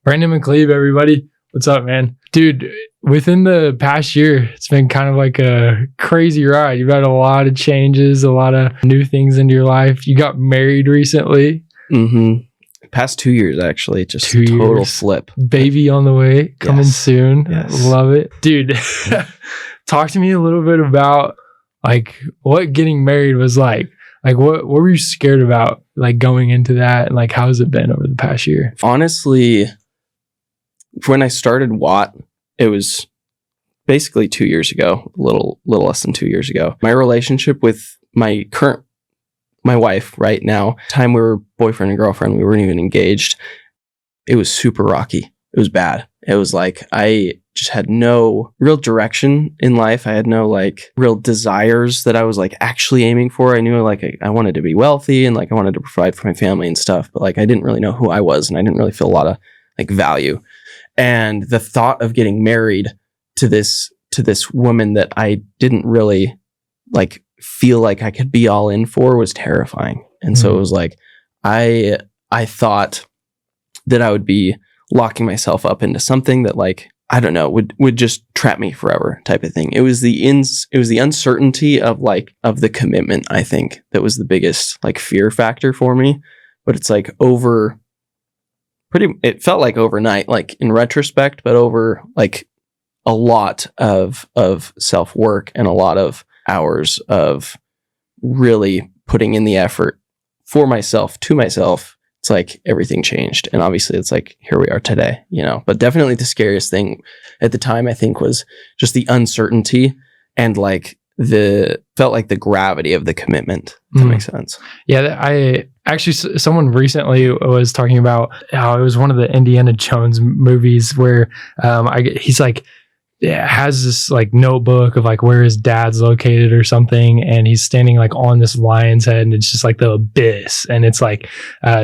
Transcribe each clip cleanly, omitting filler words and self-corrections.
Brandon McCleve, everybody. What's up, man? Dude, within the past year, it's been kind of like a crazy ride. You've had a lot of changes, a lot of new things into your life. You got married recently. Past 2 years, actually. Just 2 total years. flip. Baby on the way, coming soon. Yes. Love it. Dude, talk to me a little bit about like what getting married was like. Like what were you scared about like going into that, and like how's it been over the past year? Honestly, when I started Watt, it was basically 2 years ago, a little less than 2 years ago. My relationship with my wife right now, time we were boyfriend and girlfriend, we weren't even engaged. It was super rocky. It was bad. It was like I just had no real direction in life. I had no like real desires that I was like actually aiming for. I knew like I wanted to be wealthy and like I wanted to provide for my family and stuff, but like I didn't really know who I was and I didn't really feel a lot of like value. And the thought of getting married to this woman that I didn't really like feel like I could be all in for was terrifying. And so it was like I thought that I would be locking myself up into something that like I don't know would just trap me forever type of thing. It was the uncertainty of the commitment, I think, that was the biggest like fear factor for me. But it's like it felt like overnight, like in retrospect, but over like a lot of self-work and a lot of hours of really putting in the effort for myself, to myself. It's like everything changed. And obviously it's like, here we are today, you know, but definitely the scariest thing at the time, I think, was just the uncertainty and like felt like the gravity of the commitment. If that makes sense. Yeah. I actually, someone recently was talking about how it was one of the Indiana Jones movies where he's like, has this like notebook of like where his dad's located or something, and he's standing like on this lion's head, and it's just like the abyss, and it's like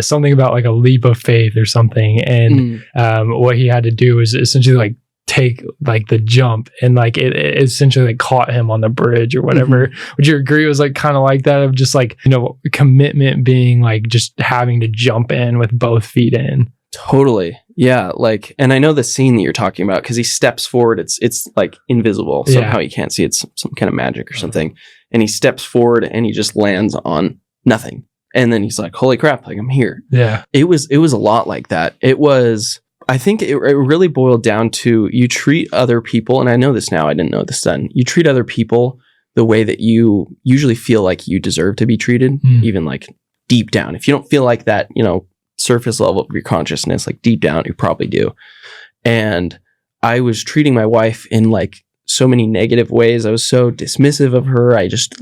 something about like a leap of faith or something, and what he had to do was essentially like take like the jump, and like it essentially like caught him on the bridge or whatever. Would you agree it was like kind of like that, of just like, you know, commitment being like just having to jump in with both feet in? Totally. Yeah. Like, and I know the scene that you're talking about because he steps forward. It's like invisible. Somehow you can't see. It's some kind of magic or something. And he steps forward and he just lands on nothing. And then he's like, holy crap, like I'm here. Yeah. It was a lot like that. I think it really boiled down to you treat other people. And I know this now. I didn't know this then. You treat other people the way that you usually feel like you deserve to be treated, even like deep down. If you don't feel like that, you know, surface level of your consciousness, like deep down you probably do. And I was treating my wife in like so many negative ways. I was so dismissive of her. I just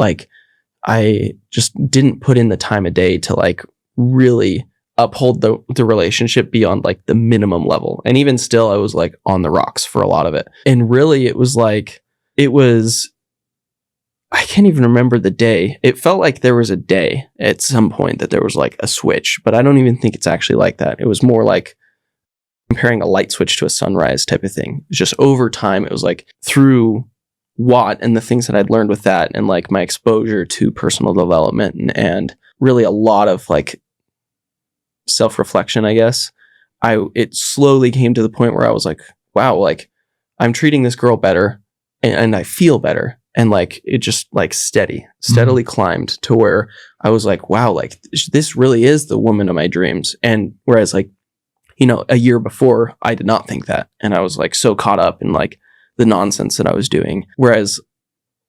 didn't put in the time of day to like really uphold the relationship beyond like the minimum level. And even still, I was like on the rocks for a lot of it. And really I can't even remember the day. It felt like there was a day at some point that there was like a switch, but I don't even think it's actually like that. It was more like comparing a light switch to a sunrise type of thing. It's just over time. It was like through Watt and the things that I'd learned with that, and like my exposure to personal development and really a lot of like self-reflection, I guess. It slowly came to the point where I was like, wow, like I'm treating this girl better and I feel better. And like, it just like steadily climbed to where I was like, wow, like this really is the woman of my dreams. And whereas like, you know, a year before I did not think that. And I was like so caught up in like the nonsense that I was doing. Whereas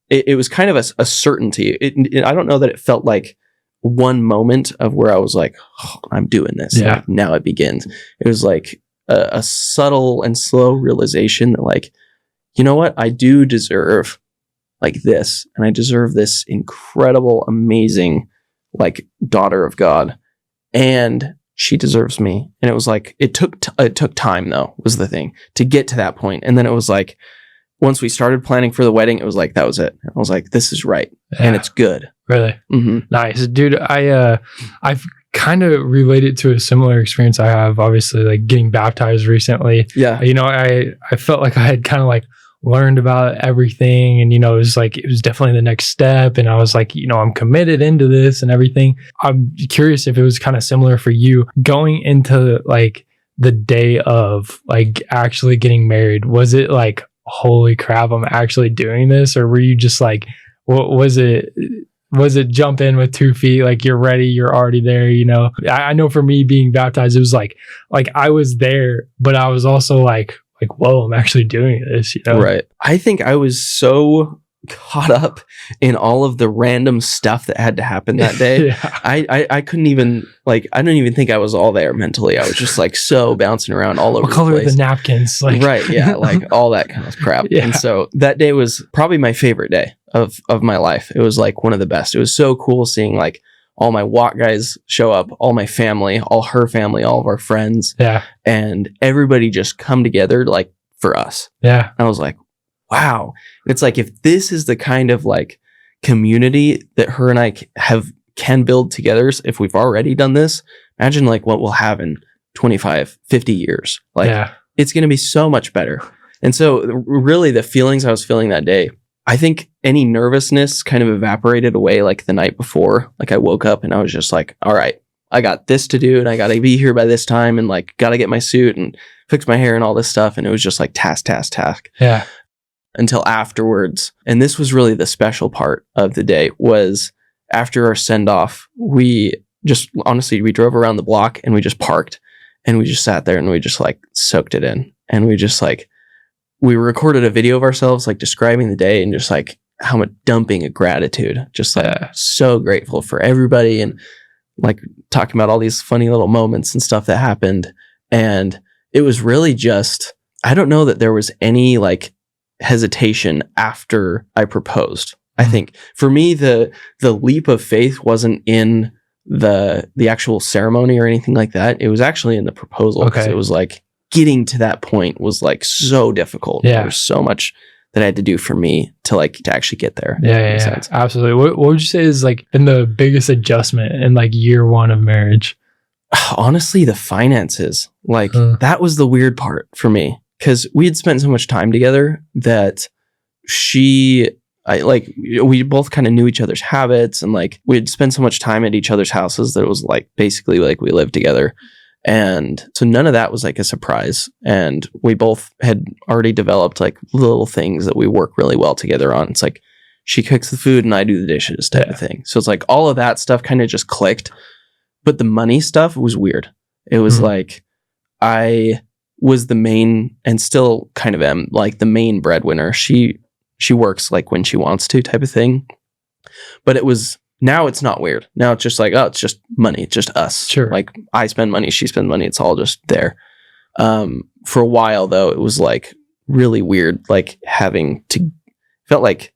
it was kind of a certainty. I don't know that it felt like one moment of where I was like, oh, I'm doing this. Yeah. Like, now it begins. It was like a subtle and slow realization that like, you know what? I do deserve like this, and I deserve this incredible, amazing, like daughter of God, and she deserves me. And it was like, it took time though, was the thing, to get to that point. And then it was like, once we started planning for the wedding, it was like, that was it. I was like, this is right. And it's good. Really? Nice. Dude, I've kind of related to a similar experience I have, obviously, like getting baptized recently. Yeah. You know, I felt like I had kind of like learned about everything, and, you know, it was definitely the next step. And I was like, you know, I'm committed into this and everything. I'm curious if it was kind of similar for you going into like the day of like actually getting married? Was it like, holy crap, I'm actually doing this? Or were you just like, what was it? Was it jump in with 2 feet? Like you're ready, you're already there, you know? I know for me being baptized, it was like I was there, but I was also like, whoa, I'm actually doing this, you know? Right. I think I was so caught up in all of the random stuff that had to happen that day. Yeah. I couldn't even like, I don't even think I was all there mentally. I was just like so bouncing around all over What the color are place. the napkins? Like, Right. Yeah. Like all that kind of crap. Yeah. And so that day was probably my favorite day of my life. It was like one of the best. It was so cool seeing like all my walk guys show up, all my family, all her family, all of our friends. Yeah. And everybody just come together like for us. Yeah. I was like, wow. It's like, if this is the kind of like community that her and I can build together, if we've already done this, imagine like what we'll have in 25, 50 years. Like it's going to be so much better. And so really the feelings I was feeling that day, I think any nervousness kind of evaporated away like the night before. Like I woke up and I was just like, all right, I got this to do and I got to be here by this time and like got to get my suit and fix my hair and all this stuff. And it was just like task. Yeah. Until afterwards. And this was really the special part of the day, was after our send off, we just honestly, we drove around the block and we just parked and we just sat there and we just like soaked it in. And we just like, we recorded a video of ourselves like describing the day and just like how much dumping of gratitude, just like so grateful for everybody and like talking about all these funny little moments and stuff that happened. And it was really just, I don't know that there was any like hesitation after I proposed. I think for me, the leap of faith wasn't in the actual ceremony or anything like that. It was actually in the proposal. Okay. It was like getting to that point was like so difficult. Yeah. There was so much that I had to do for me to actually get there. Yeah. Absolutely. What would you say is like been the biggest adjustment in like year 1 of marriage? Honestly, the finances. Like that was the weird part for me, because we had spent so much time together that we both kind of knew each other's habits, and like we'd spent so much time at each other's houses that it was like basically like we lived together. And so none of that was like a surprise. And we both had already developed like little things that we work really well together on. It's like she cooks the food and I do the dishes type of thing. So it's like all of that stuff kind of just clicked. But the money stuff was weird. It was like I was the main, and still kind of am, like the main breadwinner. She works like when she wants to type of thing. But it was, now it's not weird. Now it's just like, oh, it's just money. It's just us. Sure. Like I spend money, she spends money. It's all just there. For a while though, it was like really weird, like having to, felt like,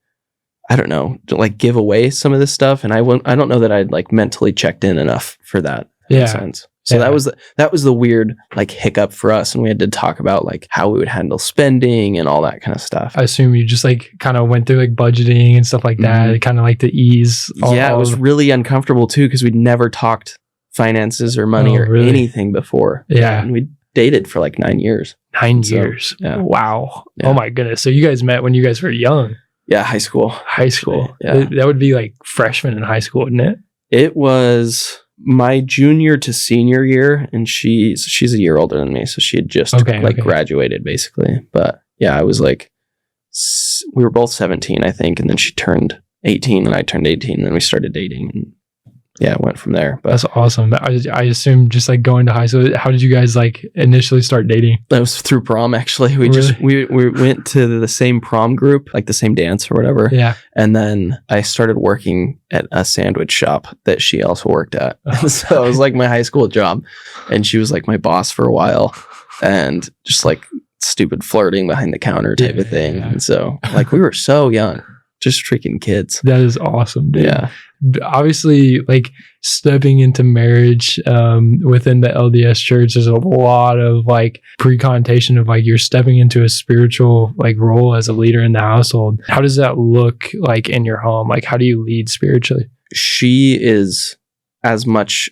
I don't know, to like give away some of this stuff. And I don't know that I'd like mentally checked in enough for that. Makes sense. So that was the weird like hiccup for us. And we had to talk about like how we would handle spending and all that kind of stuff. I assume you just like kind of went through like budgeting and stuff like that. Kind of like to ease. It was really uncomfortable too, because we'd never talked finances or money anything before. Yeah. And we dated for like 9 years. 9 years. Yeah. Wow. Yeah. Oh my goodness. So you guys met when you guys were young. Yeah. High school. Yeah. That would be like freshman in high school, wouldn't it? It was my junior to senior year, and she's a year older than me, so she had just graduated basically. But yeah, I was like, we were both 17, I think, and then she turned 18 and I turned 18, and then we started dating, and it went from there. But that's awesome. I assume just like going to high school, how did you guys like initially start dating? That was through prom, actually. We went to the same prom group, like the same dance or whatever. Yeah. And then I started working at a sandwich shop that she also worked at. So it was like my high school job, and she was like my boss for a while, and just like stupid flirting behind the counter type of thing. And so like we were so young, just freaking kids. That is awesome, dude. Yeah. Obviously, like stepping into marriage within the LDS church, there's a lot of like pre-connotation of like you're stepping into a spiritual like role as a leader in the household. How does that look like in your home? Like, how do you lead spiritually? She is as much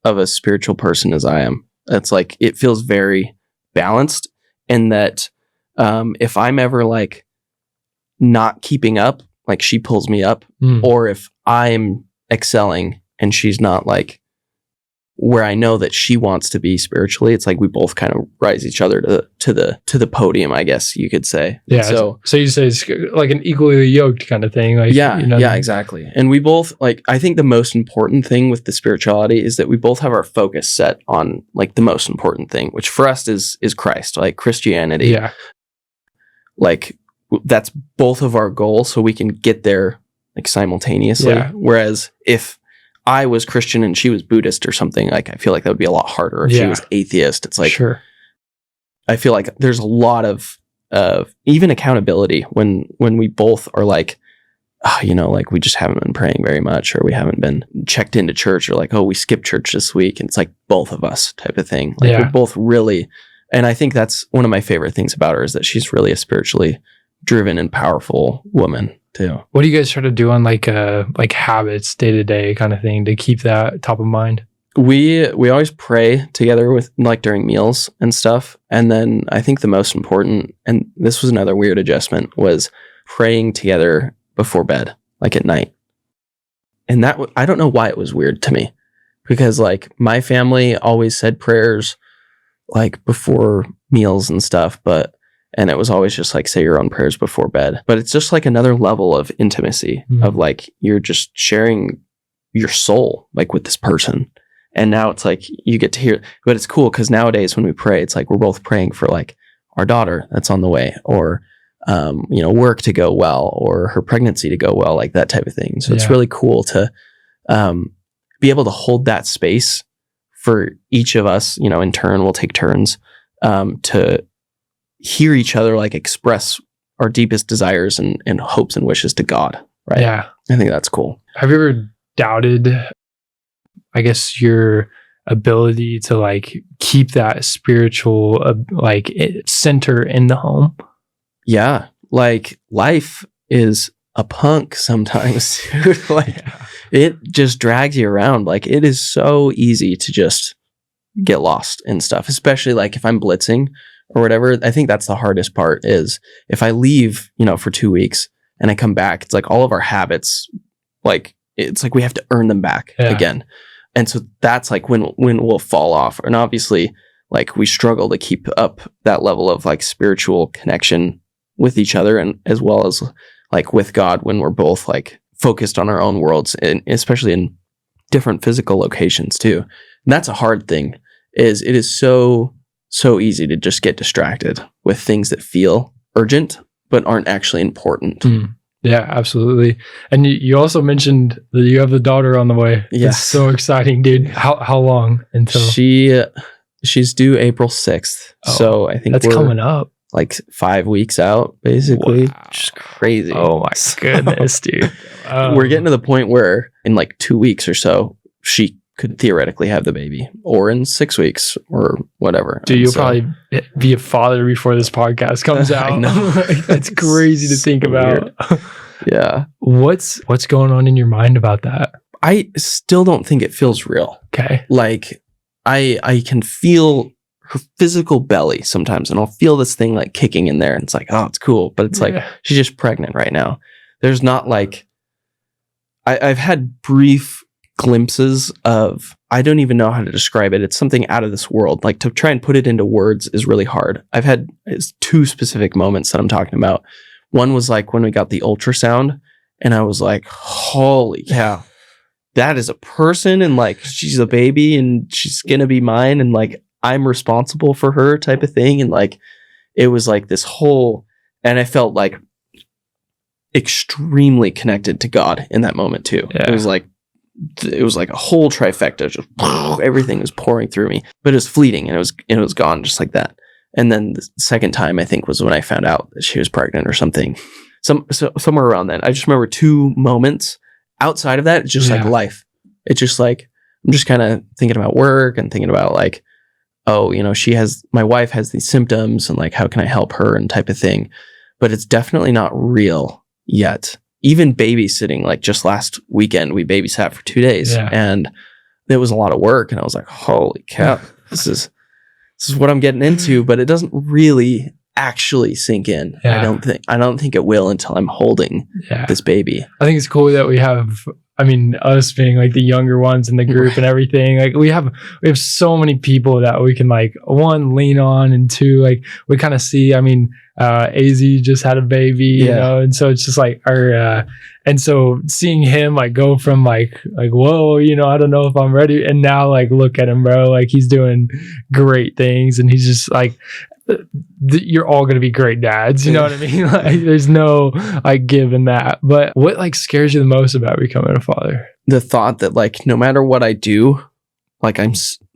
of a spiritual person as I am. It's like, it feels very balanced in that if I'm ever like not keeping up, like she pulls me up, or if I'm excelling and she's not like where I know that she wants to be spiritually, it's like we both kind of rise each other to the podium, I guess you could say. Yeah. So you say it's like an equally yoked kind of thing. Like, yeah, you know, yeah, exactly. And we both, like, I think the most important thing with the spirituality is that we both have our focus set on like the most important thing, which for us is Christ, like Christianity. Yeah. Like that's both of our goals, so we can get there like simultaneously. Yeah. Whereas if I was Christian and she was Buddhist or something, like I feel like that would be a lot harder. If she was atheist, it's like, sure. I feel like there's a lot of even accountability when we both are like, you know, like we just haven't been praying very much, or we haven't been checked into church, or like, oh, we skipped church this week. And it's like both of us type of thing. Like we're both really, and I think that's one of my favorite things about her, is that she's really a spiritually driven and powerful woman too. What do you guys try to do on like habits, day to day kind of thing to keep that top of mind? We always pray together with like during meals and stuff. And then I think the most important, and this was another weird adjustment, was praying together before bed, like at night. And that, I don't know why it was weird to me, because like my family always said prayers like before meals and stuff, and it was always just like say your own prayers before bed. But it's just like another level of intimacy of like, you're just sharing your soul like with this person. And now it's like you get to hear, but it's cool because nowadays when we pray, it's like we're both praying for like our daughter that's on the way, or you know, work to go well, or her pregnancy to go well, like that type of thing. So it's really cool to be able to hold that space for each of us. You know, in turn, we'll take turns to hear each other like express our deepest desires and hopes and wishes to God. Right. Yeah. I think that's cool. Have you ever doubted, I guess, your ability to like keep that spiritual center in the home? Yeah. Like life is a punk sometimes, dude. Like it just drags you around. Like it is so easy to just get lost in stuff, especially like if I'm blitzing or whatever. I think that's the hardest part, is if I leave, you know, for 2 weeks and I come back, it's like all of our habits, like it's like we have to earn them back again. And so that's like when we'll fall off. And obviously like we struggle to keep up that level of like spiritual connection with each other, and as well as like with God, when we're both like focused on our own worlds, and especially in different physical locations too. And that's a hard thing, is it is so easy to just get distracted with things that feel urgent but aren't actually important. Yeah, absolutely. And you also mentioned that you have the daughter on the way. Yes. It's so exciting, dude. How long until she's due April 6th. So I think that's coming up. Like 5 weeks out, basically. Wow. Just crazy. Oh my goodness, dude. We're getting to the point where in like 2 weeks or so, she could theoretically have the baby, or in 6 weeks or whatever. Dude, you'll probably be a father before this podcast comes out. I know. That's crazy to think about. Yeah. What's going on in your mind about that? I still don't think it feels real. Okay. Like I can feel her physical belly sometimes, and I'll feel this thing like kicking in there, and it's like, oh, it's cool. But it's like, she's just pregnant right now. There's not like, I've had brief glimpses of, I don't even know how to describe it. It's something out of this world. Like to try and put it into words is really hard. I've had 2 specific moments that I'm talking about. One was like when we got the ultrasound, and I was like, holy cow, that is a person, and like she's a baby and she's gonna be mine, and like I'm responsible for her type of thing. And like it was like this whole, and I felt like extremely connected to God in that moment too. It was like a whole trifecta. Just everything was pouring through me, but it was fleeting, and it was gone just like that. And then the second time, I think, was when I found out that she was pregnant or something. Somewhere around then. I just remember 2 moments. Outside of that, it's just like life. It's just like, I'm just kind of thinking about work and thinking about like, oh, you know, my wife has these symptoms, and like, how can I help her, and type of thing. But it's definitely not real yet. Even babysitting, like just last weekend, we babysat for 2 days, and it was a lot of work. And I was like, holy cow, this is what I'm getting into, but it doesn't really actually sink in. I don't think it will until I'm holding this baby. I think it's cool that we have I mean, us being like the younger ones in the group and everything, like we have so many people that we can like, one, lean on, and two, like we kind of see, I mean, AZ just had a baby, you know, and so it's just like and so seeing him like go from like whoa, you know, I don't know if I'm ready, and now like look at him, bro, like he's doing great things, and he's just like, you're all gonna be great dads, you know what I mean? Like there's no like give in that. But what like scares you the most about becoming a father? The thought that like no matter what I do, like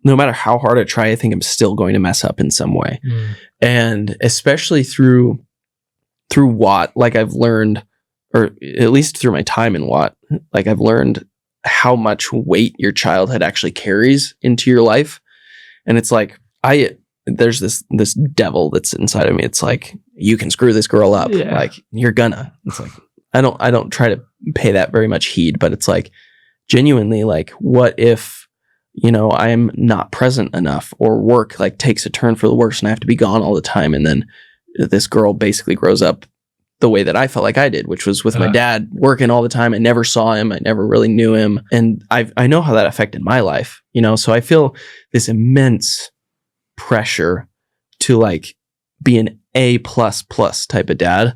no matter how hard I try, I think I'm still going to mess up in some way. And especially through Watt, like I've learned, or at least through my time in Watt, like I've learned how much weight your childhood actually carries into your life. And it's like there's this devil that's inside of me. It's like, you can screw this girl up. Like you're gonna. It's like I don't try to pay that very much heed, but it's like genuinely like, what if, you know, I'm not present enough, or work like takes a turn for the worse and I have to be gone all the time, and then this girl basically grows up the way that I felt like I did, which was with my dad working all the time. I never saw him. I never really knew him. And I know how that affected my life, you know? So I feel this immense pressure to like be an A++ type of dad,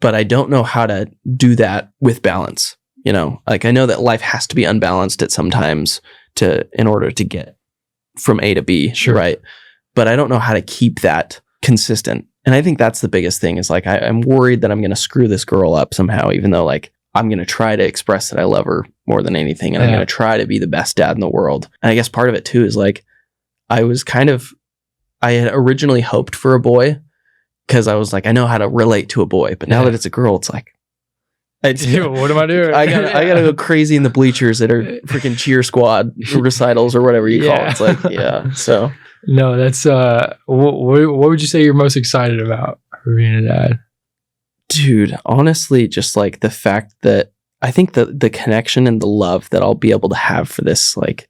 but I don't know how to do that with balance. You know, like I know that life has to be unbalanced at some times in order to get from A to B, right? But I don't know how to keep that consistent. And I think that's the biggest thing, is like I'm worried that I'm going to screw this girl up somehow, even though like I'm going to try to express that I love her more than anything, and I'm going to try to be the best dad in the world. And I guess part of it too is like I had originally hoped for a boy, because I was like, I know how to relate to a boy, but now that it's a girl, it's like, what am I doing? I gotta go crazy in the bleachers at our freaking cheer squad recitals or whatever you call it. It's like, so. No, that's, what would you say you're most excited about for being a dad? Dude, honestly, just like the fact that I think the connection and the love that I'll be able to have for this like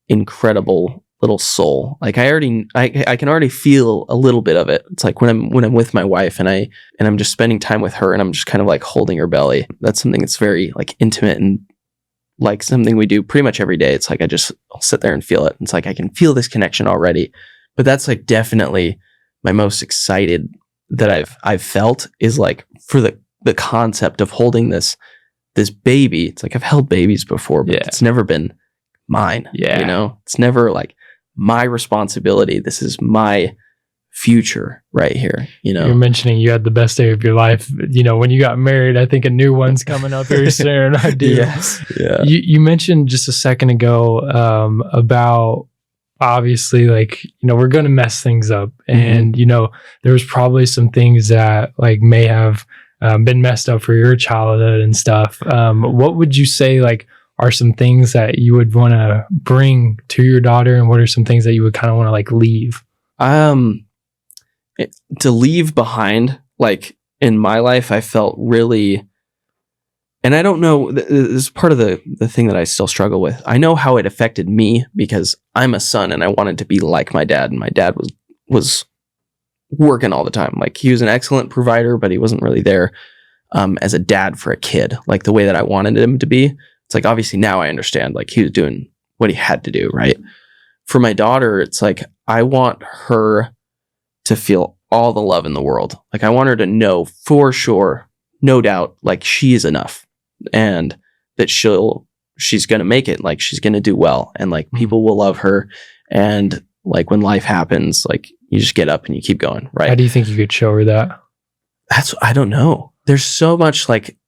incredible little soul. Like I can already feel a little bit of it. It's like when I'm with my wife and I'm just spending time with her, and I'm just kind of like holding her belly. That's something that's very like intimate, and like something we do pretty much every day. It's like I'll sit there and feel it. It's like I can feel this connection already. But that's like definitely my most excited that I've felt, is like for the concept of holding this baby. It's like I've held babies before, but it's never been mine. You know, it's never like my responsibility. This is my future right here, you know. You're mentioning you had the best day of your life, you know, when you got married. I think a new one's coming up very soon. I do. Yes. Yeah. You mentioned just a second ago about obviously like, you know, we're going to mess things up, and you know, there was probably some things that like may have been messed up for your childhood and stuff. What would you say like are some things that you would want to bring to your daughter, and what are some things that you would kind of want to like leave? To leave behind, like in my life, I felt really, and I don't know, this is part of the thing that I still struggle with. I know how it affected me because I'm a son and I wanted to be like my dad, and my dad was working all the time. Like he was an excellent provider, but he wasn't really there as a dad for a kid, like the way that I wanted him to be. It's like, obviously now I understand, like he was doing what he had to do, right? For my daughter, it's like, I want her to feel all the love in the world. Like I want her to know for sure, no doubt, like she is enough, and that she's going to make it. Like she's going to do well, and like people will love her. And like when life happens, like you just get up and you keep going, right? How do you think you could show her that? I don't know. There's so much like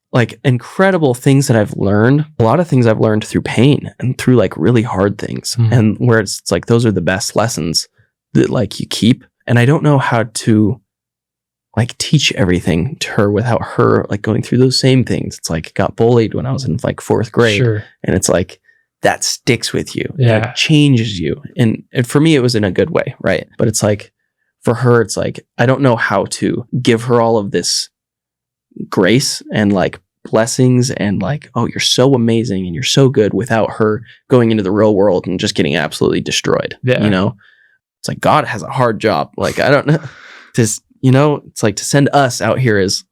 incredible things that I've learned. A lot of things I've learned through pain and through like really hard things, and where it's like, those are the best lessons that like you keep. And I don't know how to like teach everything to her without her like going through those same things. It's like, got bullied when I was in like 4th grade. And it's like, that sticks with you. It changes you. And for me, it was in a good way, right? But it's like, for her, it's like, I don't know how to give her all of this grace and like blessings and like, oh, you're so amazing and you're so good, without her going into the real world and just getting absolutely destroyed. You know, it's like, God has a hard job. Like, I don't know, you know, it's like to send us out here as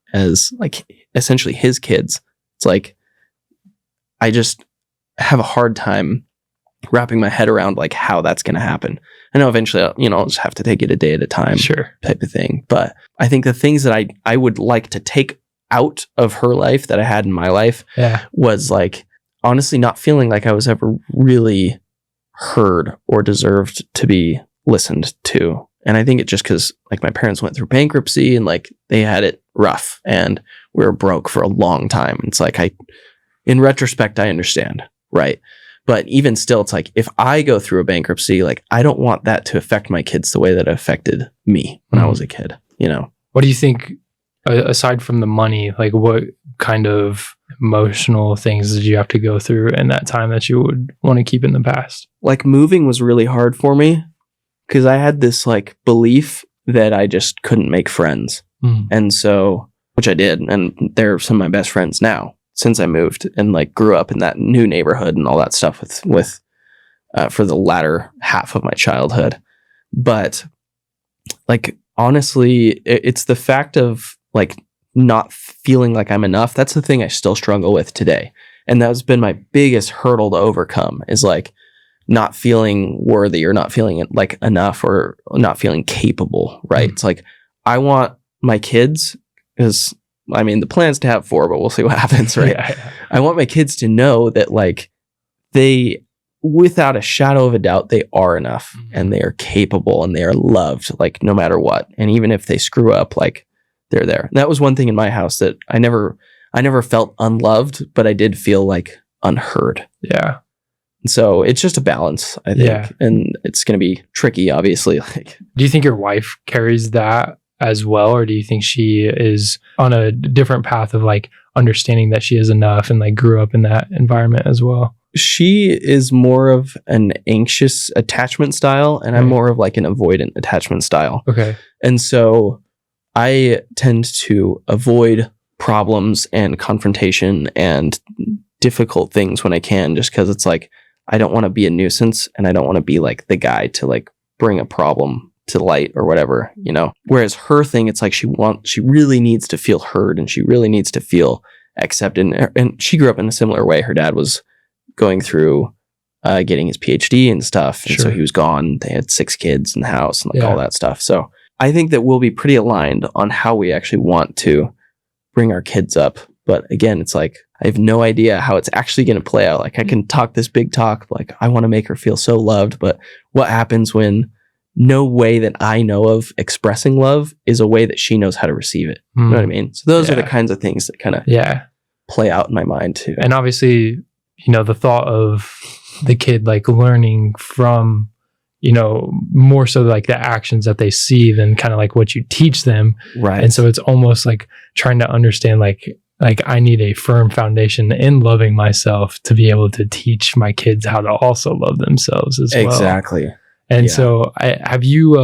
like essentially his kids. It's like, I just have a hard time wrapping my head around like how that's going to happen. I know eventually, I'll just have to take it a day at a time, Sure. type of thing. But I think the things that I would like to take out of her life that I had in my life was like, honestly, not feeling like I was ever really heard or deserved to be listened to. And I think it just because like my parents went through bankruptcy and like they had it rough and we were broke for a long time. It's like, in retrospect, I understand. Right. But even still, it's like, if I go through a bankruptcy, like I don't want that to affect my kids the way that it affected me when I was a kid, What do you think, aside from the money, like what kind of emotional things did you have to go through in that time that you would want to keep in the past? Like moving was really hard for me because I had this like belief that I just couldn't make friends. And so, which I did. And they're some of my best friends now since I moved and like grew up in that new neighborhood and all that stuff with for the latter half of my childhood. But like, honestly, it's the fact of like not feeling like I'm enough. That's the thing I still struggle with today. And that's been my biggest hurdle to overcome is like not feeling worthy or not feeling like enough or not feeling capable. Right. It's like, I want my kids, because I mean, the plan's to have 4, but we'll see what happens. Right. I want my kids to know that like they, without a shadow of a doubt, they are enough and they are capable and they are loved, like no matter what. And even if they screw up, like they're there. And that was one thing in my house that I never felt unloved, but I did feel like unheard. Yeah. And so it's just a balance, I think. And it's going to be tricky, obviously. Like, do you think your wife carries that as well? Or do you think she is on a different path of like understanding that she is enough and like grew up in that environment as well? She is more of an anxious attachment style, and I'm more of like an avoidant attachment style. Okay. And so I tend to avoid problems and confrontation and difficult things when I can, just because it's like, I don't want to be a nuisance and I don't want to be like the guy to like bring a problem to light or whatever, Whereas her thing, it's like she really needs to feel heard and she really needs to feel accepted. And she grew up in a similar way. Her dad was going through getting his PhD and stuff. And so he was gone. They had 6 kids in the house and like all that stuff. So I think that we'll be pretty aligned on how we actually want to bring our kids up. But again, it's like, I have no idea how it's actually going to play out. Like I can talk this big talk, like I want to make her feel so loved, but what happens when no way that I know of expressing love is a way that she knows how to receive it? You know what I mean? So those are the kinds of things that kind of play out in my mind too. And obviously, the thought of the kid like learning from, more so like the actions that they see than kind of like what you teach them. Right. And so it's almost like trying to understand like I need a firm foundation in loving myself to be able to teach my kids how to also love themselves as well. Exactly. And so have you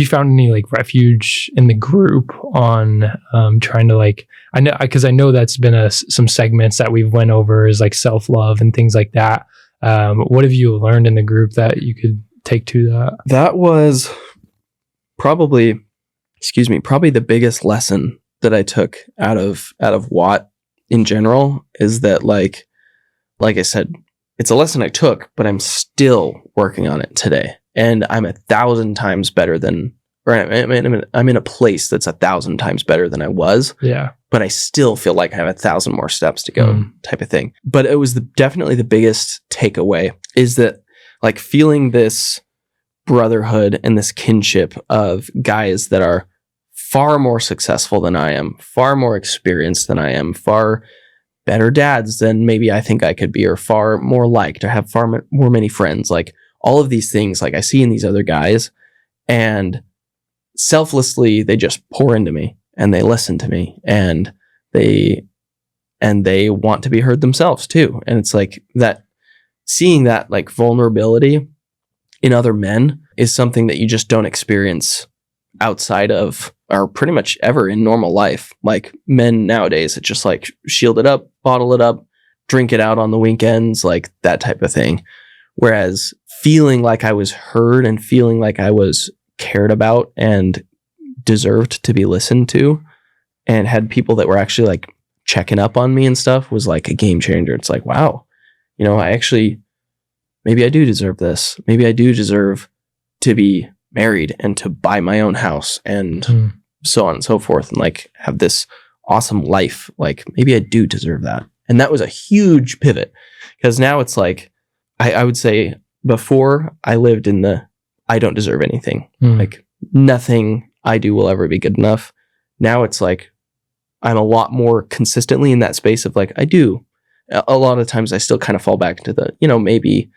found any like refuge in the group on trying to like, I know that's been some segments that we've went over is like self-love and things like that. What have you learned in the group that you could take to that? That was probably the biggest lesson that I took out of Watt in general is that like I said, it's a lesson I took, but I'm still working on it today. And I'm 1,000 times better than, or I'm in a place that's 1,000 times better than I was. Yeah. But I still feel like I have 1,000 more steps to go type of thing. But it was definitely the biggest takeaway is that like feeling this brotherhood and this kinship of guys that are far more successful than I am, far more experienced than I am, far better dads than maybe I think I could be, or far more liked, or have far more many friends. Like all of these things, like I see in these other guys, and selflessly they just pour into me and they listen to me and they want to be heard themselves too. And it's like that, seeing that like vulnerability in other men is something that you just don't experience outside of, or pretty much ever in normal life. Like men nowadays, it's just like shield it up, bottle it up, drink it out on the weekends, like that type of thing. Whereas feeling like I was heard and feeling like I was cared about and deserved to be listened to, and had people that were actually like checking up on me and stuff was like a game changer. It's like, wow, you know, maybe I do deserve this. Maybe I do deserve to be married and to buy my own house and so on and so forth, and like have this awesome life. Like maybe I do deserve that. And that was a huge pivot, because now it's like, I would say before I lived in the, I don't deserve anything. Like nothing I do will ever be good enough. Now it's like, I'm a lot more consistently in that space of like, I do. A lot of times I still kind of fall back into the, you know, maybe,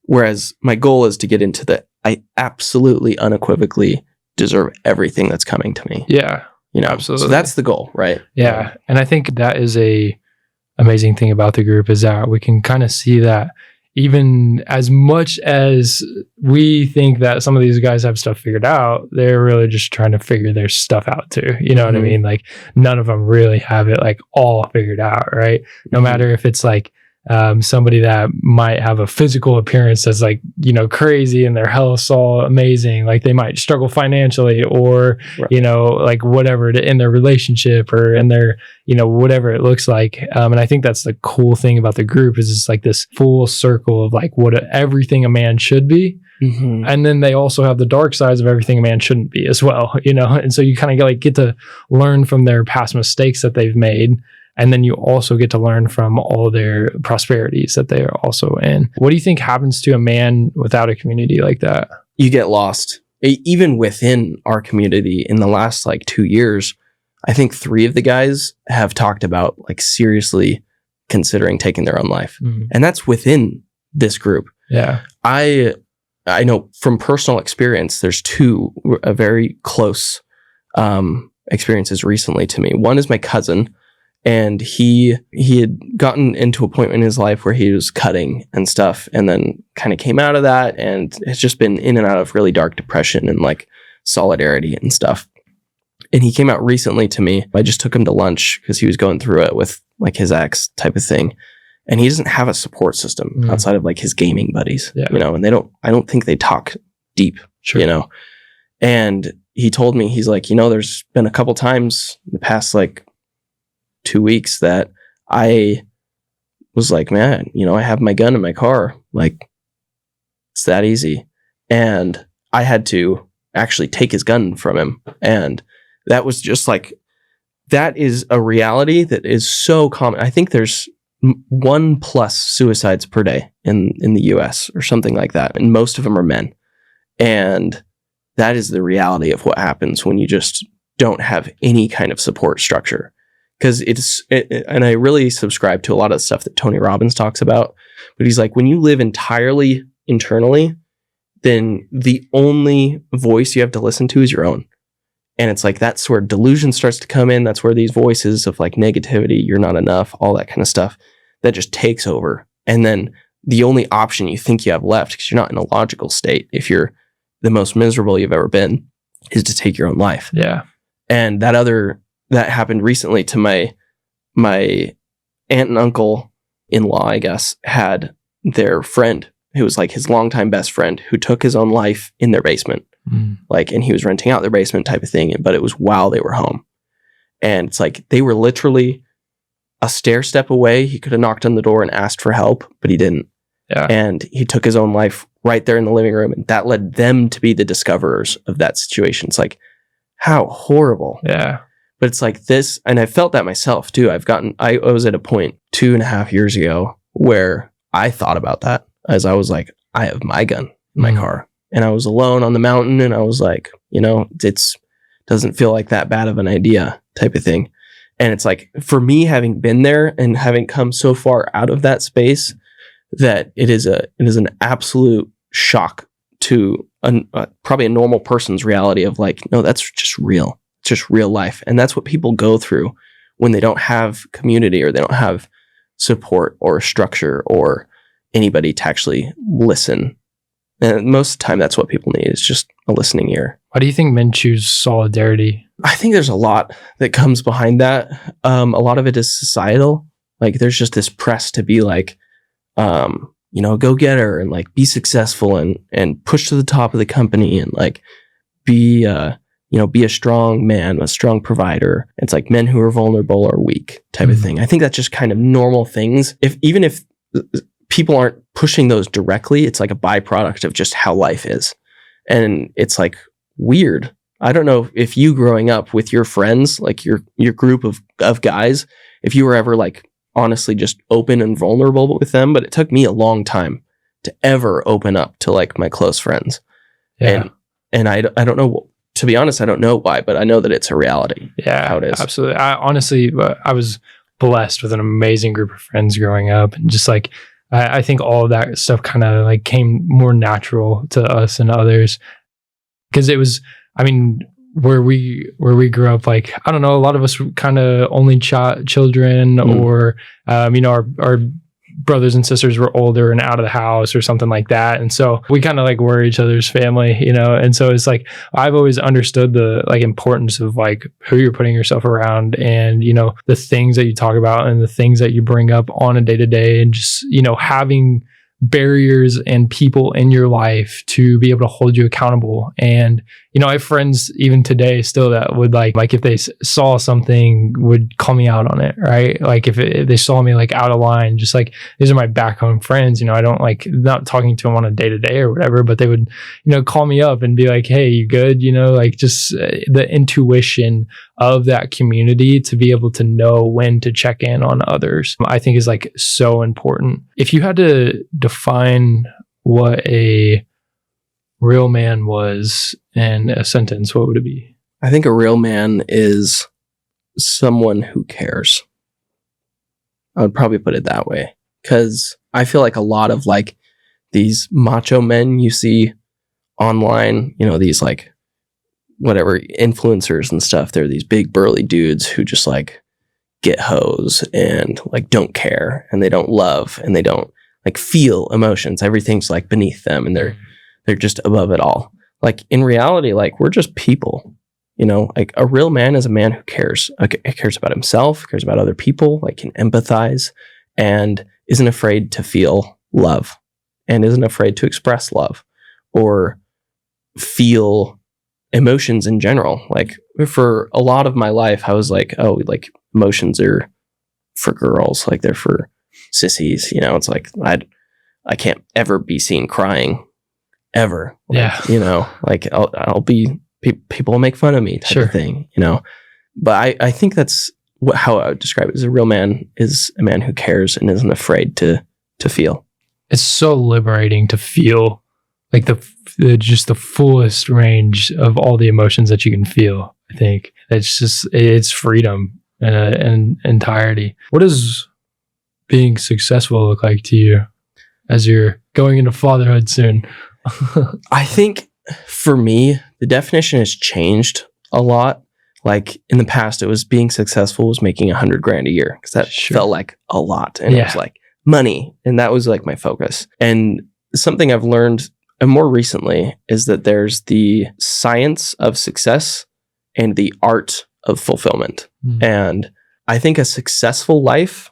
whereas my goal is to get into the, I absolutely unequivocally deserve everything that's coming to me. Yeah. You know, absolutely. So that's the goal, right? Yeah. And I think that is a amazing thing about the group, is that we can kind of see that even as much as we think that some of these guys have stuff figured out, they're really just trying to figure their stuff out too. You know what I mean? Like none of them really have it like all figured out, right? No matter if it's like somebody that might have a physical appearance that's like, you know, crazy and their health's all amazing. Like they might struggle financially or, you know, like whatever in their relationship or in their, you know, whatever it looks like. And I think that's the cool thing about the group is it's like this full circle of like what everything a man should be. And then they also have the dark sides of everything a man shouldn't be as well, you know? And so you kind of like get to learn from their past mistakes that they've made. And then you also get to learn from all their prosperities that they are also in. What do you think happens to a man without a community like that? You get lost. Even within our community in the last like 2 years, I think 3 of the guys have talked about like seriously considering taking their own life. And that's within this group. Yeah. I know from personal experience, there's 2 very close experiences recently to me. One is my cousin. And he had gotten into a point in his life where he was cutting and stuff, and then kind of came out of that and has just been in and out of really dark depression and like solidarity and stuff. And he came out recently to me. I just took him to lunch because he was going through it with like his ex type of thing. And he doesn't have a support system outside of like his gaming buddies, you know, and I don't think they talk deep, you know. And he told me, he's like, you know, there's been a couple times in the past like 2 weeks that I was like, man, you know, I have my gun in my car. Like, it's that easy. And I had to actually take his gun from him. And that was just like, that is a reality that is so common. I think there's 1+ suicides per day in the US or something like that. And most of them are men. And that is the reality of what happens when you just don't have any kind of support structure. Because and I really subscribe to a lot of the stuff that Tony Robbins talks about, but he's like, when you live entirely internally, then the only voice you have to listen to is your own. And it's like, that's where delusion starts to come in. That's where these voices of like negativity, you're not enough, all that kind of stuff, that just takes over. And then the only option you think you have left, because you're not in a logical state, if you're the most miserable you've ever been, is to take your own life. Yeah. And that happened recently to my aunt and uncle in-law, I guess, had their friend who was like his longtime best friend who took his own life in their basement. Like, and he was renting out their basement type of thing, but it was while they were home. And it's like, they were literally a stair step away. He could have knocked on the door and asked for help, but he didn't. Yeah. And he took his own life right there in the living room. And that led them to be the discoverers of that situation. It's like, how horrible. Yeah. But it's like this, and I felt that myself too. I was at a point 2.5 years ago where I thought about that, as I was like, I have my gun in my car, and I was alone on the mountain, and I was like, you know, doesn't feel like that bad of an idea type of thing. And it's like, for me, having been there and having come so far out of that space, that it is an absolute shock to probably a normal person's reality of like, no, that's just real. It's just real life. And that's what people go through when they don't have community, or they don't have support or structure or anybody to actually listen. And most of the time, that's what people need, is just a listening ear. Why do you think men choose solidarity? I think there's a lot that comes behind that. A lot of it is societal. Like, there's just this press to be like, you know, go getter and like be successful and push to the top of the company and like be be a strong man, a strong provider. It's like men who are vulnerable are weak type of thing. I think that's just kind of normal things. Even if people aren't pushing those directly, it's like a byproduct of just how life is. And it's like weird. I don't know if you growing up with your friends, like your group of guys, if you were ever like honestly just open and vulnerable with them, but it took me a long time to ever open up to like my close friends. Yeah. And I don't know, to be honest, I don't know why, but I know that it's a reality. Yeah, how it is. Absolutely. I was blessed with an amazing group of friends growing up, and just like, I think all of that stuff kind of like came more natural to us and others, because it was, I mean, where we grew up, like, I don't know, a lot of us were kind of only children, or, our brothers and sisters were older and out of the house or something like that. And so we kind of like were each other's family, and so it's like, I've always understood the like importance of like who you're putting yourself around, and, the things that you talk about and the things that you bring up on a day to day, and just, having barriers and people in your life to be able to hold you accountable. And I have friends even today still that would like if they saw something, would call me out on it, right? Like if they saw me like out of line, just like, these are my back home friends, I don't like, not talking to them on a day to day or whatever, but they would call me up and be like, hey, you good? Like just the intuition of that community to be able to know when to check in on others, I think is like so important. If you had to define what a real man was in a sentence, what would it be? I think a real man is someone who cares. I would probably put it that way, because I feel like a lot of like these macho men you see online, these like whatever influencers and stuff, they're these big burly dudes who just like get hoes and like don't care, and they don't love, and they don't like feel emotions. Everything's like beneath them, and they're just above it all. Like in reality, like we're just people, like a real man is a man who cares. Cares about himself, cares about other people, like can empathize, and isn't afraid to feel love, and isn't afraid to express love or feel emotions in general. Like for a lot of my life, I was like, oh, like emotions are for girls, like they're for sissies. It's like I can't ever be seen crying. Ever. Like I'll be, people will make fun of me type of thing, but I think that's how I would describe it. As a real man is a man who cares and isn't afraid to feel. It's so liberating to feel like just the fullest range of all the emotions that you can feel. I think it's freedom and entirety. What does being successful look like to you as you're going into fatherhood soon? I think for me, the definition has changed a lot. Like in the past, it was being successful was making $100,000 a year, because that felt like a lot, and it was like money, and that was like my focus. And something I've learned more recently is that there's the science of success and the art of fulfillment. And I think a successful life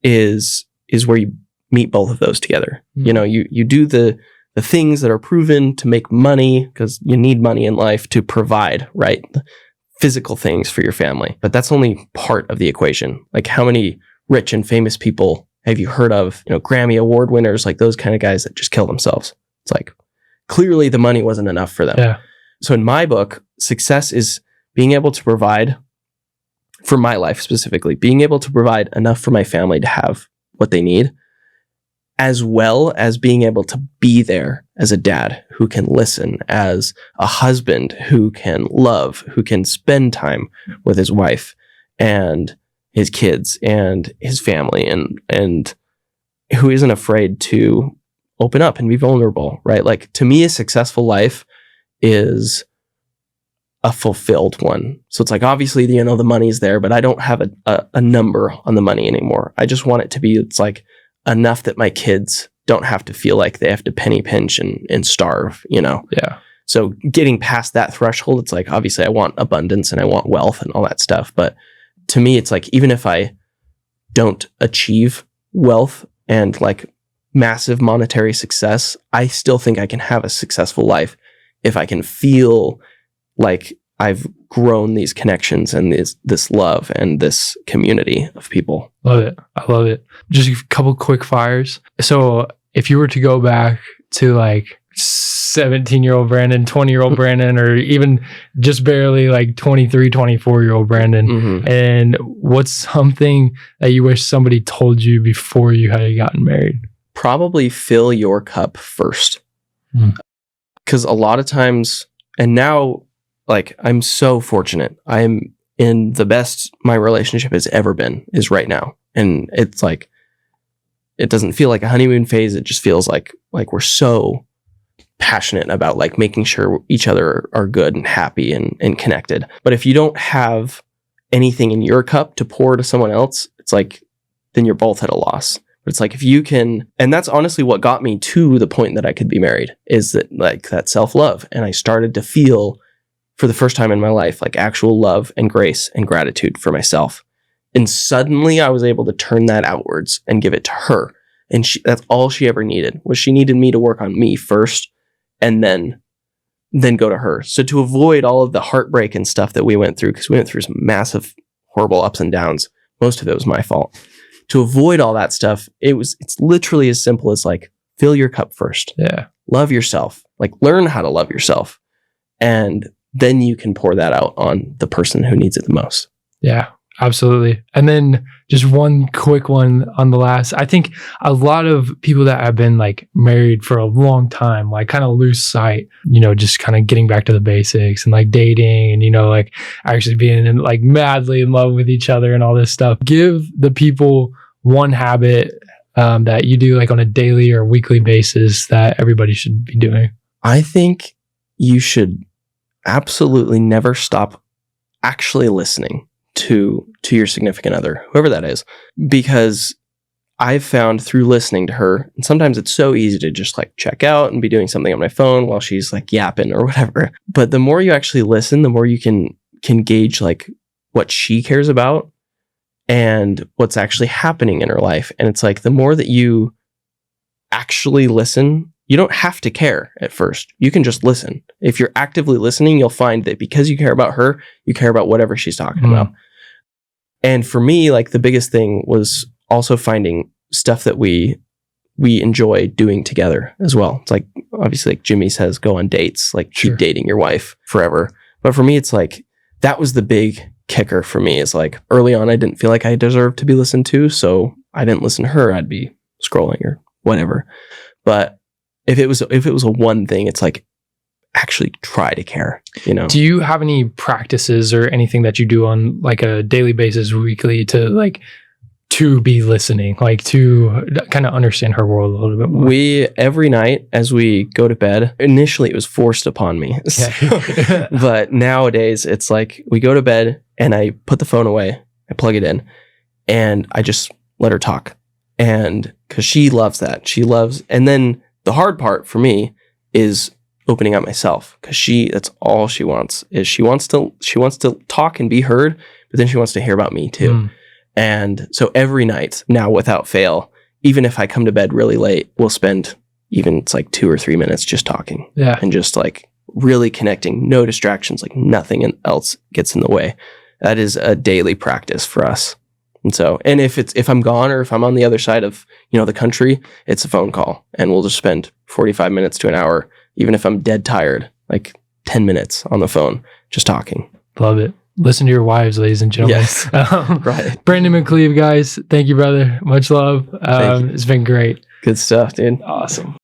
is where you meet both of those together. You do the things that are proven to make money, because you need money in life to provide, right? Physical things for your family. But that's only part of the equation. Like how many rich and famous people have you heard of, Grammy Award winners, like those kind of guys that just kill themselves? It's like, clearly the money wasn't enough for them. Yeah. So in my book, success is being able to provide, for my life specifically, being able to provide enough for my family to have what they need, as well as being able to be there as a dad who can listen, as a husband who can love, who can spend time with his wife and his kids and his family, and who isn't afraid to open up and be vulnerable, right? Like to me, a successful life is a fulfilled one. So it's like, obviously, the money's there, but I don't have a number on the money anymore. I just want it to be, it's like, enough that my kids don't have to feel like they have to penny pinch and starve, Yeah. So getting past that threshold, it's like, obviously I want abundance and I want wealth and all that stuff. But to me, it's like, even if I don't achieve wealth and like massive monetary success, I still think I can have a successful life if I can feel like I've grown these connections and this love and this community of people. Love it. I love it. Just a couple quick fires. So if you were to go back to like 17-year-old Brandon, 20-year-old Brandon, or even just barely like 23, 24-year-old Brandon, and what's something that you wish somebody told you before you had gotten married? Probably fill your cup first. Because a lot of times, and now, like, I'm so fortunate. I'm in the best my relationship has ever been is right now. And it's like, it doesn't feel like a honeymoon phase. It just feels like we're so passionate about like making sure each other are good and happy and connected. But if you don't have anything in your cup to pour to someone else, it's like, then you're both at a loss. But it's like, if you can, and that's honestly what got me to the point that I could be married, is that like that self-love. And I started to feel for the first time in my life, like actual love and grace and gratitude for myself. And suddenly I was able to turn that outwards and give it to her. And that's all she ever needed, was she needed me to work on me first and then go to her. So to avoid all of the heartbreak and stuff that we went through, because we went through some massive, horrible ups and downs. Most of it was my fault. To avoid all that stuff, it's literally as simple as like, fill your cup first. Yeah. Love yourself. Like, learn how to love yourself. And then you can pour that out on the person who needs it the most. Yeah, absolutely. And then just one quick one on the last. I think a lot of people that have been like married for a long time, like kind of lose sight, just kind of getting back to the basics and like dating and, like actually being in, like madly in love with each other and all this stuff. Give the people one habit that you do like on a daily or weekly basis that everybody should be doing. I think you should absolutely never stop actually listening to your significant other, whoever that is, because I've found through listening to her, and sometimes it's so easy to just like check out and be doing something on my phone while she's like yapping or whatever. But the more you actually listen, the more you can gauge like what she cares about and what's actually happening in her life. And it's like, the more that you actually listen, you don't have to care at first. You can just listen. If you're actively listening, you'll find that because you care about her, you care about whatever she's talking about. And for me, like the biggest thing was also finding stuff that we enjoy doing together as well. It's like, obviously, like Jimmy says, go on dates, like keep dating your wife forever. But for me, it's like, that was the big kicker for me, is like early on, I didn't feel like I deserved to be listened to. So I didn't listen to her. I'd be scrolling or whatever. But if it was a one thing, it's like, actually try to care, Do you have any practices or anything that you do on like a daily basis, weekly, to be listening, like to kind of understand her world a little bit more? Every night as we go to bed, initially it was forced upon me. But nowadays it's like we go to bed and I put the phone away, I plug it in, and I just let her talk. And because she loves that. And then the hard part for me is opening up myself, because that's all she wants, is she wants to talk and be heard, but then she wants to hear about me too. And so every night now, without fail, even if I come to bed really late, we'll spend it's like 2 or 3 minutes just talking. Yeah. And just like really connecting, no distractions, like nothing else gets in the way. That is a daily practice for us. And so, and if I'm gone or if I'm on the other side of, the country, it's a phone call, and we'll just spend 45 minutes to an hour, even if I'm dead tired, like 10 minutes on the phone, just talking. Love it. Listen to your wives, ladies and gentlemen. Yes. Right. Brandon McCleve, guys. Thank you, brother. Much love. It's been great. Good stuff, dude. Awesome.